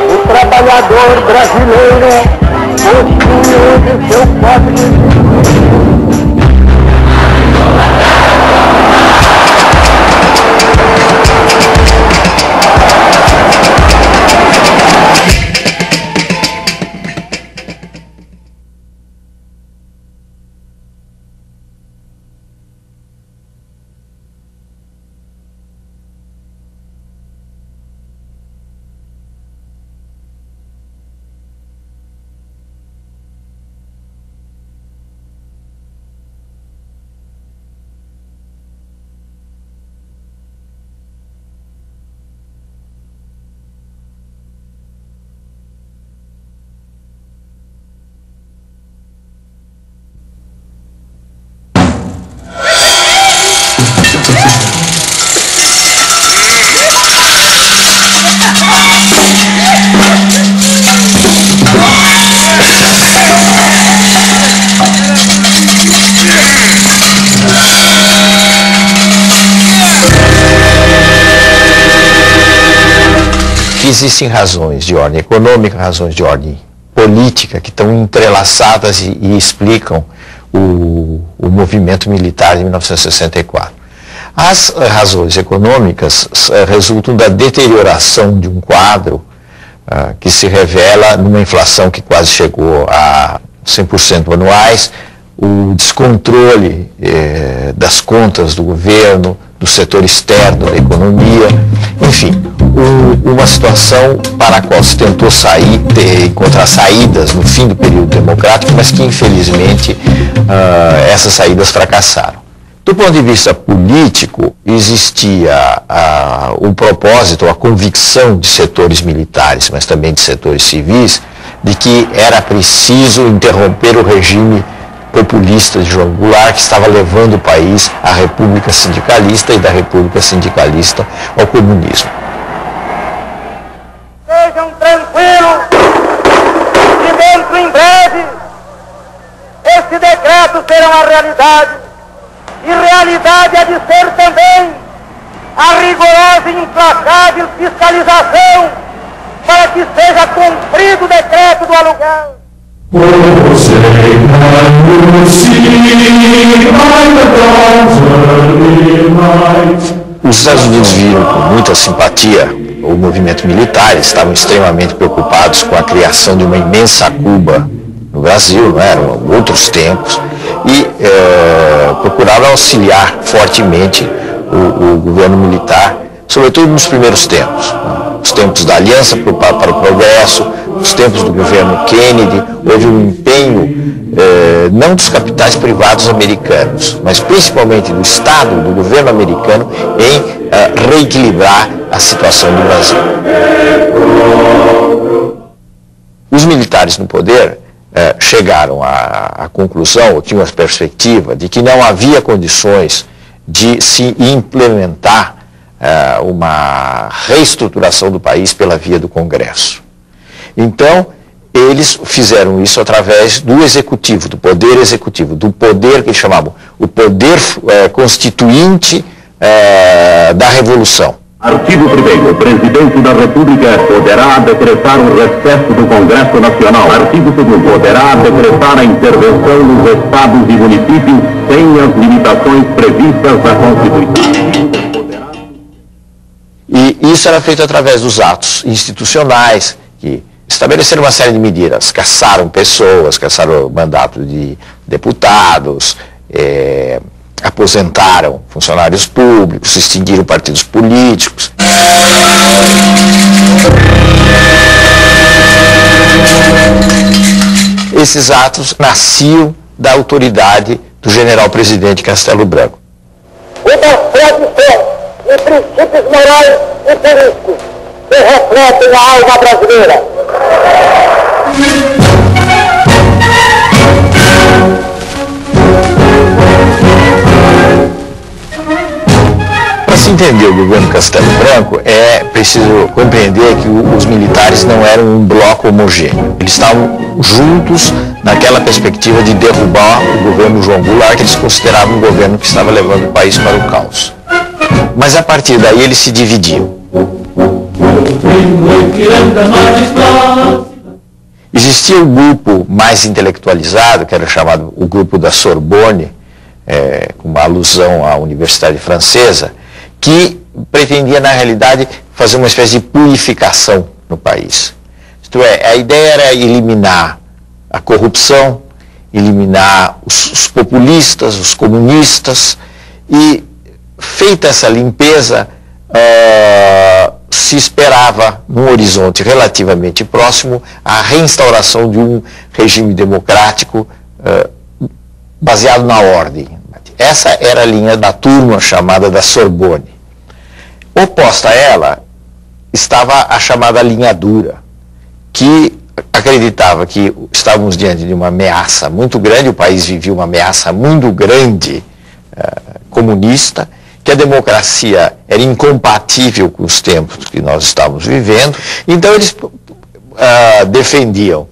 O trabalhador brasileiro possui seu pobre. Existem razões de ordem econômica, razões de ordem política que estão entrelaçadas e explicam o movimento militar de 1964. As razões econômicas resultam da deterioração de um quadro que se revela numa inflação que quase chegou a 100% anuais, o descontrole das contas do governo, do setor externo da economia, enfim, uma situação para a qual se tentou encontrar saídas no fim do período democrático, mas que infelizmente essas saídas fracassaram. Do ponto de vista político, existia o propósito, a convicção de setores militares, mas também de setores civis, de que era preciso interromper o regime populista de João Goulart, que estava levando o país à República Sindicalista e da República Sindicalista ao comunismo. Sejam tranquilos, que dentro em breve esse decreto será uma realidade, e realidade há de ser também a rigorosa e implacável fiscalização para que seja cumprido o decreto do aluguel. Os Estados Unidos viram com muita simpatia o movimento militar, eles estavam extremamente preocupados com a criação de uma imensa Cuba no Brasil, não eram outros tempos, e procuraram auxiliar fortemente o governo militar, sobretudo nos primeiros tempos, os tempos da Aliança para o Progresso, os tempos do governo Kennedy. Houve um empenho não dos capitais privados americanos, mas principalmente do Estado, do governo americano, em reequilibrar a situação do Brasil. Os militares no poder chegaram à conclusão, ou tinham a perspectiva, de que não havia condições de se implementar uma reestruturação do país pela via do Congresso. Então, eles fizeram isso através do executivo, do poder executivo, do poder que eles chamavam o poder constituinte da Revolução. Artigo 1º. O Presidente da República poderá decretar o recesso do Congresso Nacional. Artigo 2º. Poderá decretar a intervenção nos estados e municípios sem as limitações previstas na Constituição. E isso era feito através dos atos institucionais que estabeleceram uma série de medidas, caçaram pessoas, caçaram o mandato de deputados, aposentaram funcionários públicos, extinguiram partidos políticos. Esses atos nasciam da autoridade do general-presidente Castelo Branco. Uma tradição e princípios morais e políticos que refletem a alma brasileira. Para se entender o governo Castelo Branco, é preciso compreender que os militares não eram um bloco homogêneo. Eles estavam juntos naquela perspectiva de derrubar o governo João Goulart, que eles consideravam um governo que estava levando o país para o caos. Mas a partir daí eles se dividiam. Existia um grupo mais intelectualizado, que era chamado o grupo da Sorbonne, com uma alusão à Universidade Francesa, que pretendia, na realidade, fazer uma espécie de purificação no país. Isto é, a ideia era eliminar a corrupção, eliminar os populistas, os comunistas, e feita essa limpeza, se esperava, num horizonte relativamente próximo, a reinstauração de um regime democrático baseado na ordem. Essa era a linha da turma chamada da Sorbonne. Oposta a ela estava a chamada linha dura, que acreditava que estávamos diante de uma ameaça muito grande, o país vivia uma ameaça muito grande comunista, que a democracia era incompatível com os tempos que nós estávamos vivendo. Então eles defendiam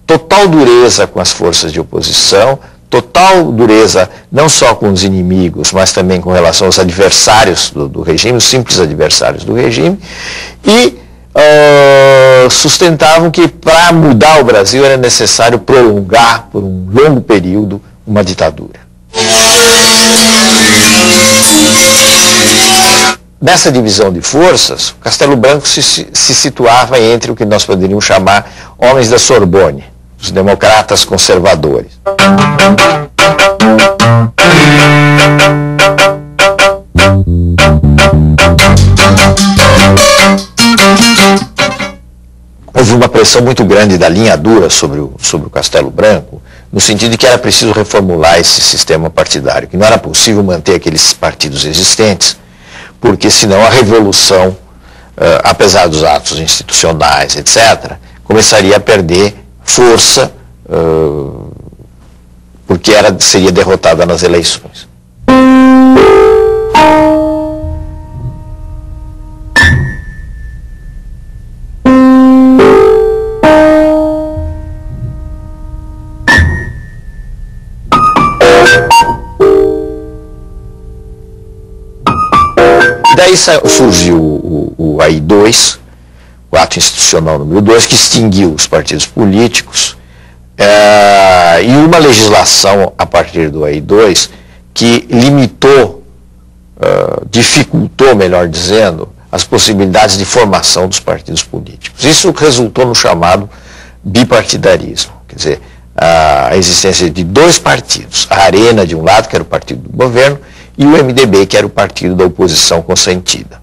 total dureza com as forças de oposição, total dureza não só com os inimigos, mas também com relação aos adversários do regime, os simples adversários do regime, e sustentavam que para mudar o Brasil era necessário prolongar por um longo período uma ditadura. Nessa divisão de forças, o Castelo Branco se situava entre o que nós poderíamos chamar homens da Sorbonne, os democratas conservadores. Houve uma pressão muito grande da linha dura sobre o Castelo Branco, no sentido de que era preciso reformular esse sistema partidário, que não era possível manter aqueles partidos existentes, porque senão a revolução, apesar dos atos institucionais, etc., começaria a perder força, porque seria derrotada nas eleições. Daí surgiu o AI-2, o ato institucional número 2, que extinguiu os partidos políticos, e uma legislação a partir do AI-2 que limitou, dificultou, melhor dizendo, as possibilidades de formação dos partidos políticos. Isso resultou no chamado bipartidarismo, quer dizer, a existência de dois partidos, a Arena de um lado, que era o partido do governo, e o MDB, que era o partido da oposição consentida.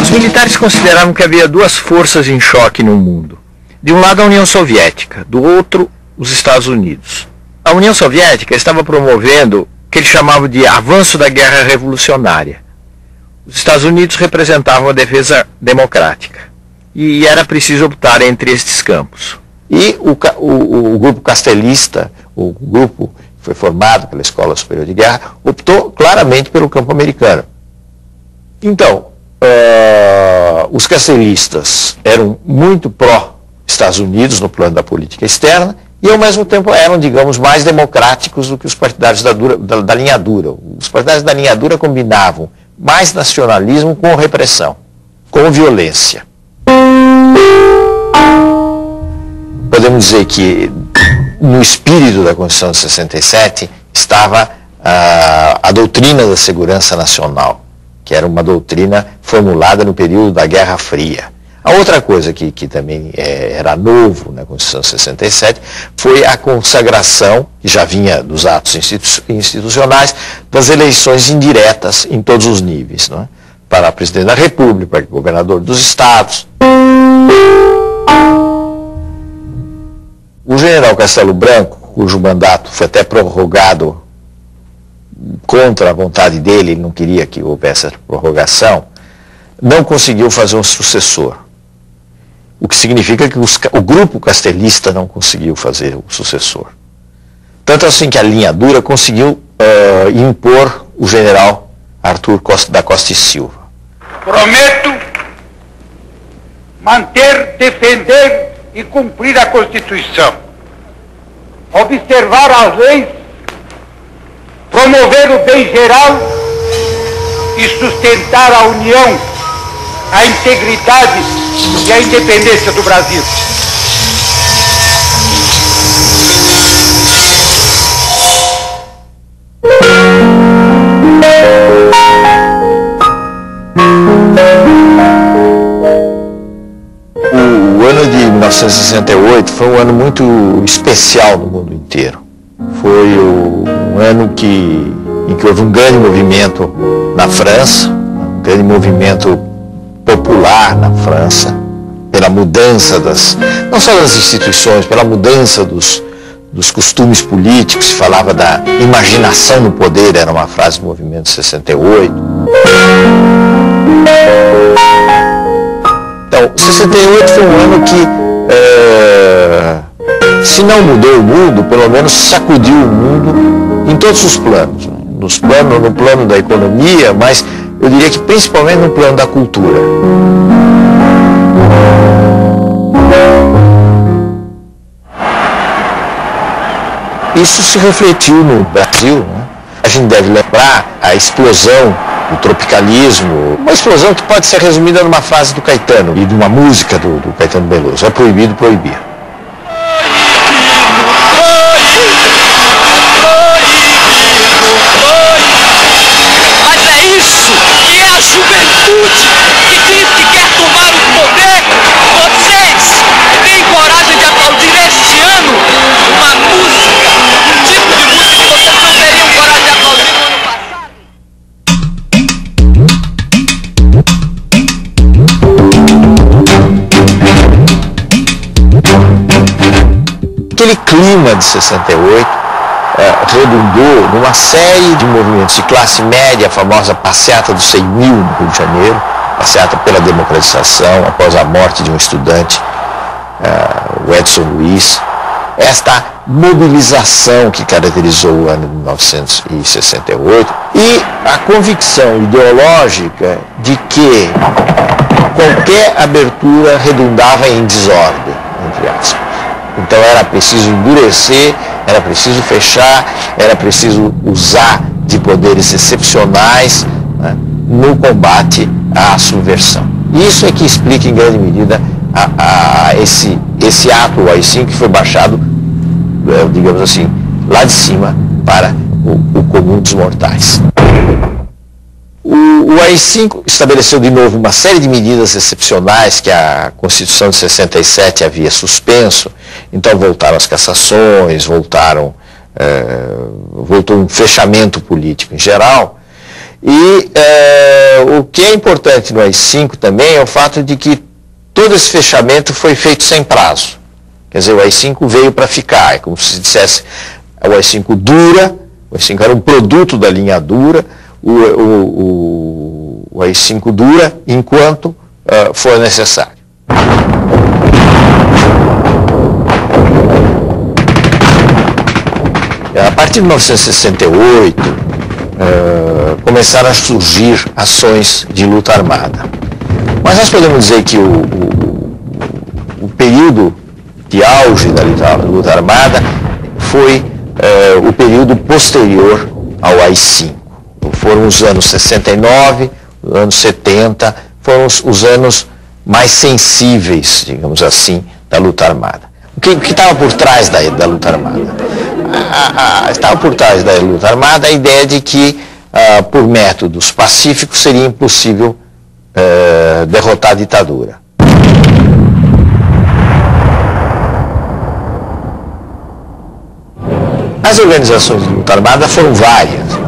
Os militares consideravam que havia duas forças em choque no mundo. De um lado a União Soviética, do outro os Estados Unidos. A União Soviética estava promovendo o que eles chamavam de avanço da guerra revolucionária. Os Estados Unidos representavam a defesa democrática. E era preciso optar entre estes campos. E o grupo castelista, o grupo que foi formado pela Escola Superior de Guerra, optou claramente pelo campo americano. Então, os castelistas eram muito pró-Estados Unidos no plano da política externa e, ao mesmo tempo, eram, digamos, mais democráticos do que os partidários da linha dura. Os partidários da linha dura combinavam mais nacionalismo com repressão, com violência. Podemos dizer que no espírito da Constituição de 67 estava a doutrina da segurança nacional, que era uma doutrina formulada no período da Guerra Fria. A outra coisa que também era novo na Constituição de 67 foi a consagração, que já vinha dos atos institucionais, das eleições indiretas em todos os níveis, não é? Para presidente da República, para governador dos estados. O general Castelo Branco, cujo mandato foi até prorrogado contra a vontade dele, ele não queria que houvesse essa prorrogação, não conseguiu fazer um sucessor. O que significa que o grupo castelista não conseguiu fazer o sucessor. Tanto assim que a linha dura conseguiu impor o general Arthur da Costa e Silva. Prometo manter, defender e cumprir a Constituição, observar as leis, promover o bem geral e sustentar a união, a integridade e a independência do Brasil. O ano de 1968 foi um ano muito especial no mundo inteiro. Foi um ano em que houve um grande movimento na França, um grande movimento popular na França, pela mudança não só das instituições, pela mudança dos costumes políticos. Se falava da imaginação no poder, era uma frase do movimento 68. Então, 68 foi um ano que, se não mudou o mundo, pelo menos sacudiu o mundo em todos os planos. No plano da economia, mas eu diria que principalmente no plano da cultura. Isso se refletiu no Brasil, né? A gente deve lembrar a explosão do tropicalismo, uma explosão que pode ser resumida numa frase do Caetano e de uma música do Caetano Veloso: é proibido proibir. Mas é isso que é a juventude que diz que quer tomar o poder. Vocês têm coragem de aplaudir este ano uma música, um tipo de música que vocês não teriam coragem de aplaudir no ano passado? Aquele clima de 68 redundou numa série de movimentos de classe média, a famosa passeata dos 100 mil no Rio de Janeiro, passeata pela democratização após a morte de um estudante, o Edson Luiz. Esta mobilização que caracterizou o ano de 1968 e a convicção ideológica de que qualquer abertura redundava em desordem, entre aspas. Então era preciso endurecer, era preciso fechar, era preciso usar de poderes excepcionais, né, no combate à subversão. Isso é que explica em grande medida esse ato, o AI-5, que foi baixado, digamos assim, lá de cima para o comum dos mortais. O AI-5 estabeleceu de novo uma série de medidas excepcionais que a Constituição de 67 havia suspenso. Então voltaram as cassações, voltou um fechamento político em geral. E o que é importante no AI-5 também é o fato de que todo esse fechamento foi feito sem prazo. Quer dizer, o AI-5 veio para ficar. É como se dissesse, o AI-5 dura, o AI-5 era um produto da linha dura. O AI-5 dura enquanto for necessário. A partir de 1968, começaram a surgir ações de luta armada. Mas nós podemos dizer que o período de auge da luta armada foi o período posterior ao AI-5. Foram os anos 69, os anos 70, foram os anos mais sensíveis, digamos assim, da luta armada. O que estava por trás da luta armada? Estava por trás da luta armada a ideia de que, por métodos pacíficos, seria impossível derrotar a ditadura. As organizações de luta armada foram várias.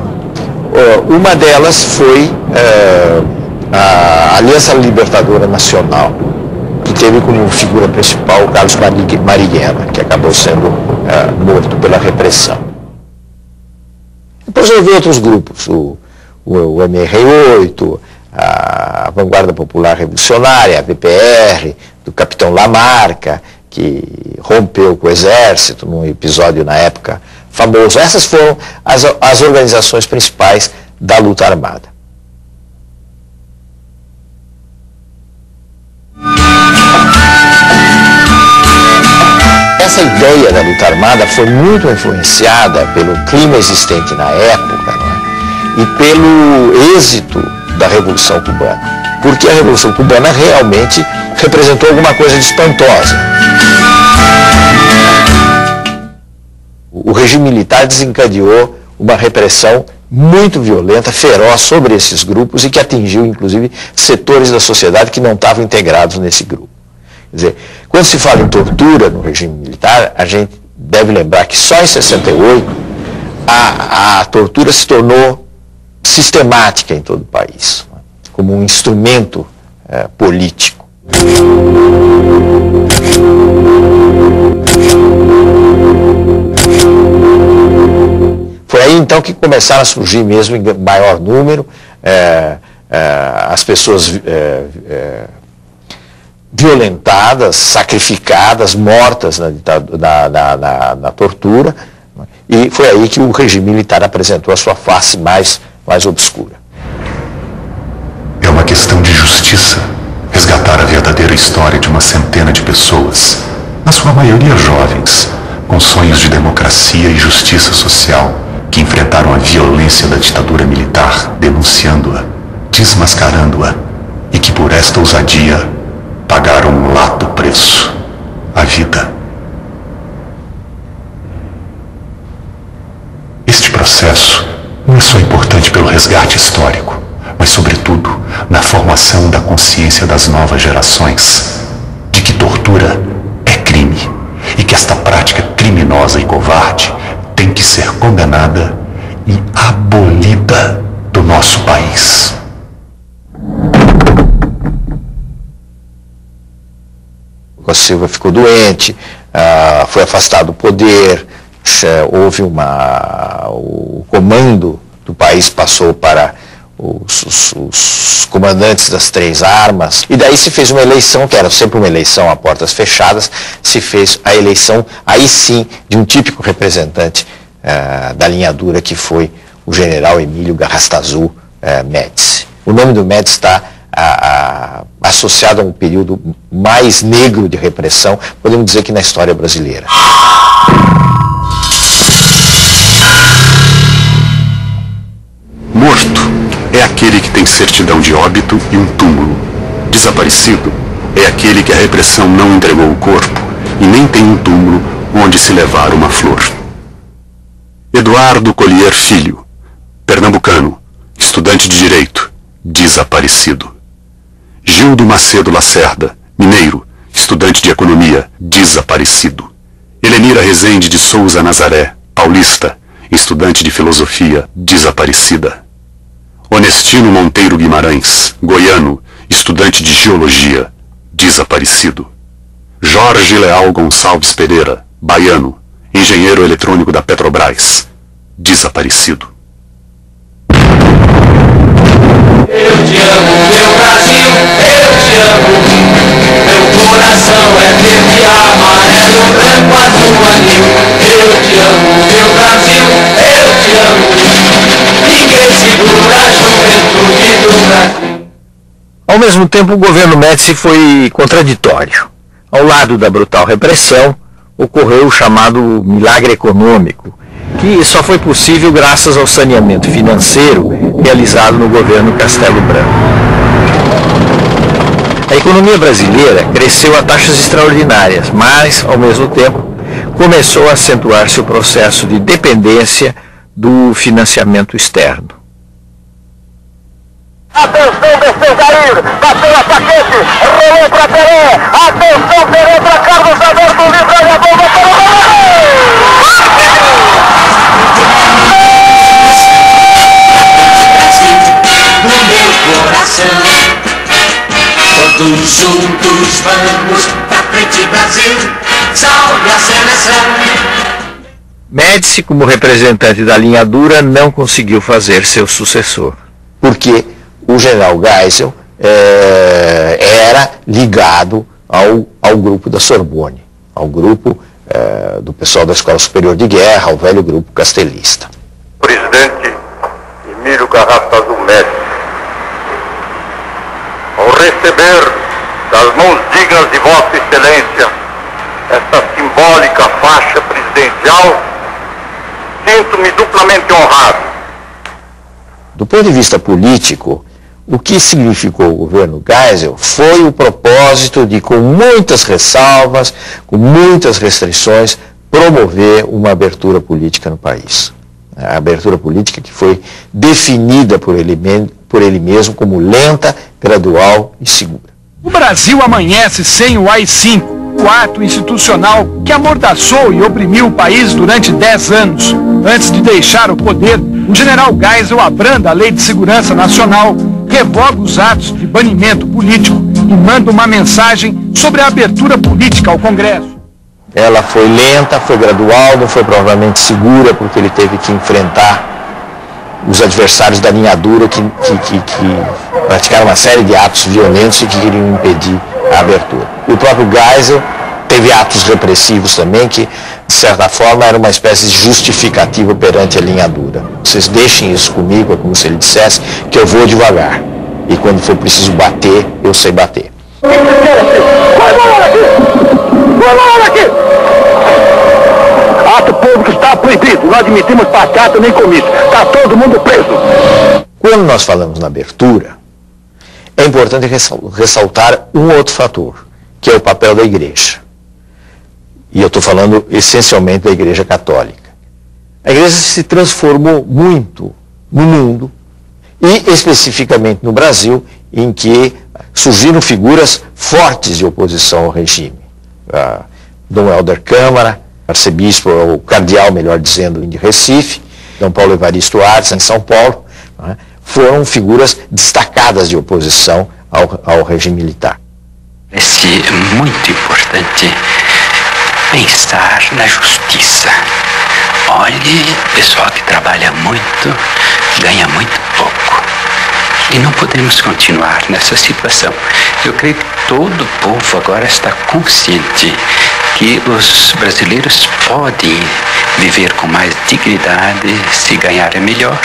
Uma delas foi a Aliança Libertadora Nacional, que teve como figura principal o Carlos Marighella, que acabou sendo morto pela repressão. Depois houve outros grupos, o MR8, a Vanguarda Popular Revolucionária, a VPR, do capitão Lamarca, que rompeu com o exército num episódio na época famoso. Essas foram as organizações principais da luta armada. essa ideia da luta armada foi muito influenciada pelo clima existente na época, não é? E pelo êxito da Revolução Cubana. Porque a Revolução Cubana realmente representou alguma coisa de espantosa. O regime militar desencadeou uma repressão muito violenta, feroz sobre esses grupos e que atingiu, inclusive, setores da sociedade que não estavam integrados nesse grupo. Quer dizer, quando se fala em tortura no regime militar, a gente deve lembrar que só em 68 a tortura se tornou sistemática em todo o país, como um instrumento político. Foi aí então que começaram a surgir mesmo em maior número as pessoas violentadas, sacrificadas, mortas na tortura, e foi aí que o regime militar apresentou a sua face mais obscura. É uma questão de justiça resgatar a verdadeira história de uma centena de pessoas, na sua maioria jovens, com sonhos de democracia e justiça social, que enfrentaram a violência da ditadura militar, denunciando-a, desmascarando-a, e que por esta ousadia pagaram um alto preço, a vida. Este processo não é só importante pelo resgate histórico, mas sobretudo na formação da consciência das novas gerações, de que tortura é crime, e que esta prática criminosa e covarde tem que ser condenada e abolida do nosso país. Costa Silva ficou doente, foi afastado do poder, houve o comando do país passou para os comandantes das três armas, e daí se fez uma eleição, que era sempre uma eleição a portas fechadas, se fez a eleição, aí sim, de um típico representante da linha dura, que foi o general Emílio Garrastazu Médici. O nome do Médici está associado a um período mais negro de repressão, podemos dizer que na história brasileira. Morto é aquele que tem certidão de óbito e um túmulo. Desaparecido é aquele que a repressão não entregou o corpo e nem tem um túmulo onde se levar uma flor. Eduardo Collier Filho, pernambucano, estudante de Direito, desaparecido. Gildo Macedo Lacerda, mineiro, estudante de Economia, desaparecido. Helenira Rezende de Souza Nazaré, paulista, estudante de Filosofia, desaparecida. Honestino Monteiro Guimarães, goiano, estudante de Geologia, desaparecido. Jorge Leal Gonçalves Pereira, baiano, engenheiro eletrônico da Petrobras, desaparecido. Eu te amo, meu Brasil, eu te amo. Meu coração é verde, amarelo, branco, azul, anil. Eu te amo, meu Brasil, eu te amo. Ninguém segura a juventude do Brasil. Ao mesmo tempo, o governo Médici foi contraditório. Ao lado da brutal repressão, ocorreu o chamado milagre econômico, que só foi possível graças ao saneamento financeiro realizado no governo Castelo Branco. A economia brasileira cresceu a taxas extraordinárias, mas, ao mesmo tempo, começou a acentuar-se o processo de dependência do financiamento externo. Atenção, desceu Jair, bateu a Paquete, rolou para Pelé, atenção, Pelé para Carlos Alberto, livre a bomba para o No meu coração, todos juntos vamos pra frente, Brasil, salve a seleção. Médici, como representante da linha dura, não conseguiu fazer seu sucessor, porque o general Geisel era ligado ao grupo da Sorbonne, ao grupo do pessoal da Escola Superior de Guerra, ao velho grupo castelista. Presidente Emílio Garrastazu Médici, ao receber das mãos dignas de Vossa Excelência esta simbólica simbólica faixa presidencial, sinto-me duplamente honrado. Do ponto de vista político, o que significou o governo Geisel foi o propósito de, com muitas ressalvas, com muitas restrições, promover uma abertura política no país. A abertura política que foi definida por ele mesmo como lenta, gradual e segura. O Brasil amanhece sem o AI-5, o ato institucional que amordaçou e oprimiu o país durante 10 anos. Antes de deixar o poder, o general Geisel abranda a Lei de Segurança Nacional, revoga os atos de banimento político e manda uma mensagem sobre a abertura política ao Congresso. Ela foi lenta, foi gradual, não foi provavelmente segura, porque ele teve que enfrentar os adversários da linha dura que praticaram uma série de atos violentos e que queriam impedir a abertura. O próprio Geisel teve atos repressivos também que, de certa forma, era uma espécie de justificativa perante a linha dura. Vocês deixem isso comigo, é como se ele dissesse que eu vou devagar. E quando for preciso bater, eu sei bater. Ato público está proibido. Não admitimos passeata nem comício. Está todo mundo preso. Quando nós falamos na abertura, é importante ressaltar um outro fator, que é o papel da igreja. E eu estou falando essencialmente da Igreja Católica. A igreja se transformou muito no mundo, e especificamente no Brasil, em que surgiram figuras fortes de oposição ao regime. Dom Helder Câmara, arcebispo, ou cardeal, melhor dizendo, de Recife, Dom Paulo Evaristo Artes, em São Paulo, né, foram figuras destacadas de oposição ao regime militar. É muito importante pensar na justiça. Olhe, pessoal que trabalha muito, ganha muito pouco. E não podemos continuar nessa situação. Eu creio que todo o povo agora está consciente que os brasileiros podem viver com mais dignidade se ganharem melhor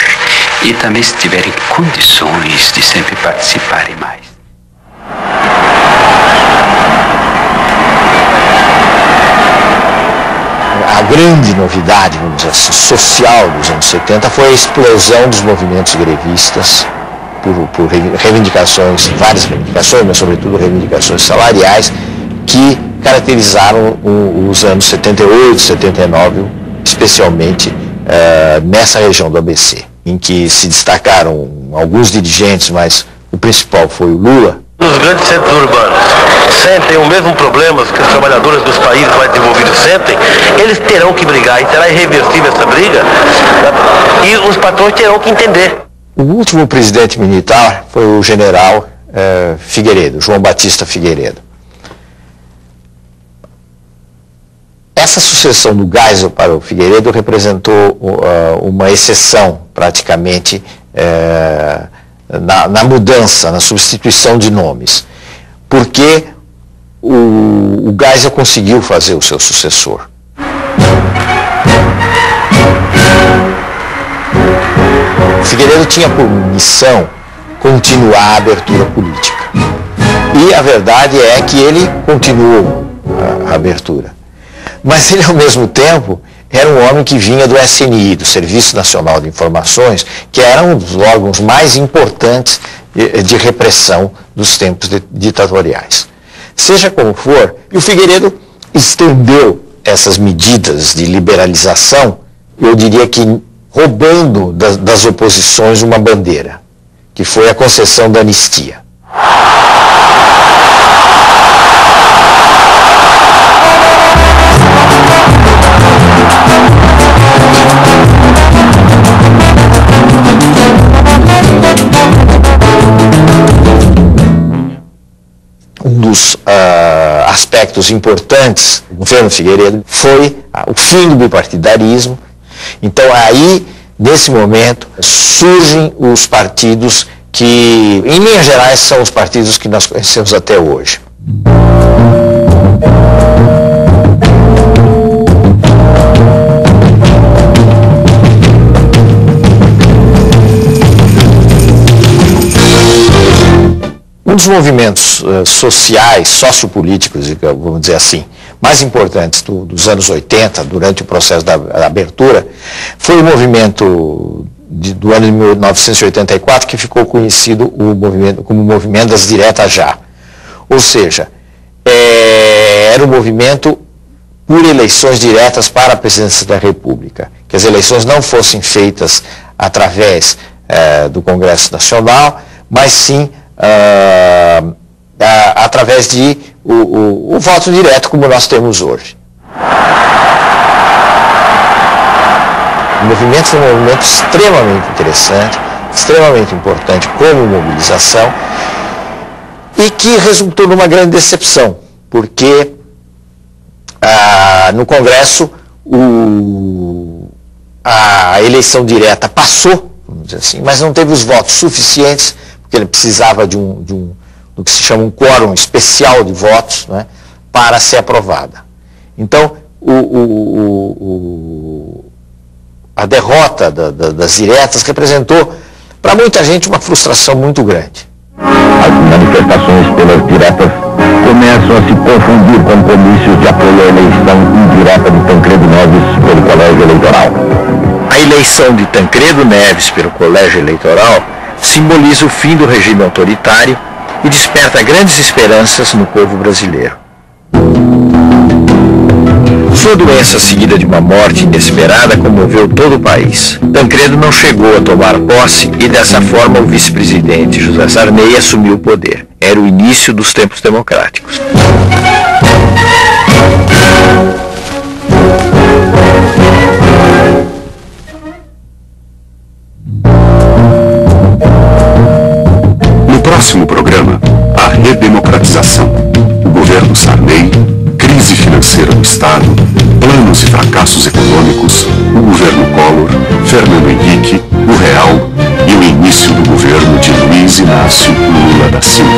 e também se tiverem condições de sempre participarem mais. A grande novidade, vamos dizer assim, social dos anos 70 foi a explosão dos movimentos grevistas por reivindicações, várias reivindicações, mas sobretudo reivindicações salariais, que caracterizaram os anos 78, 79, especialmente nessa região do ABC, em que se destacaram alguns dirigentes, mas o principal foi o Lula. Os grandes centros urbanos sentem o mesmo problema que os trabalhadores dos países mais desenvolvidos sentem, eles terão que brigar e será irreversível essa briga, e os patrões terão que entender. O último presidente militar foi o general Figueiredo, João Batista Figueiredo. Essa sucessão do Geisel para o Figueiredo representou uma exceção, praticamente, na mudança, na substituição de nomes, porque o Geisel conseguiu fazer o seu sucessor. Figueiredo tinha por missão continuar a abertura política. E a verdade é que ele continuou a abertura. Mas ele, ao mesmo tempo, era um homem que vinha do SNI, do Serviço Nacional de Informações, que era um dos órgãos mais importantes de repressão dos tempos ditatoriais. Seja como for, e o Figueiredo estendeu essas medidas de liberalização, eu diria que roubando das oposições uma bandeira, que foi a concessão da anistia. Um dos aspectos importantes do governo Figueiredo foi o fim do bipartidarismo. Então aí, nesse momento, surgem os partidos que, em linhas gerais, são os partidos que nós conhecemos até hoje. Um dos movimentos sociais, sociopolíticos, vamos dizer assim, mais importantes dos anos 80, durante o processo da abertura, foi o movimento do ano de 1984, que ficou conhecido como o movimento das diretas já. Ou seja, era um movimento por eleições diretas para a presidência da República, que as eleições não fossem feitas através do Congresso Nacional, mas sim através de o voto direto, como nós temos hoje. O movimento foi um movimento extremamente interessante, extremamente importante como mobilização, e que resultou numa grande decepção, porque no Congresso a eleição direta passou, vamos dizer assim, mas não teve os votos suficientes, porque ele precisava do que se chama um quórum especial de votos, né, para ser aprovada. Então, a derrota das diretas representou para muita gente uma frustração muito grande. As manifestações pelas diretas começam a se confundir com comícios de apoio à eleição indireta de Tancredo Neves pelo Colégio Eleitoral. A eleição de Tancredo Neves pelo Colégio Eleitoral simboliza o fim do regime autoritário e desperta grandes esperanças no povo brasileiro. Sua doença seguida de uma morte inesperada comoveu todo o país. Tancredo não chegou a tomar posse e dessa forma o vice-presidente José Sarney assumiu o poder. Era o início dos tempos democráticos. No próximo programa, a redemocratização, o governo Sarney, crise financeira do Estado, planos e fracassos econômicos, o governo Collor, Fernando Henrique, o Real e o início do governo de Luiz Inácio Lula da Silva.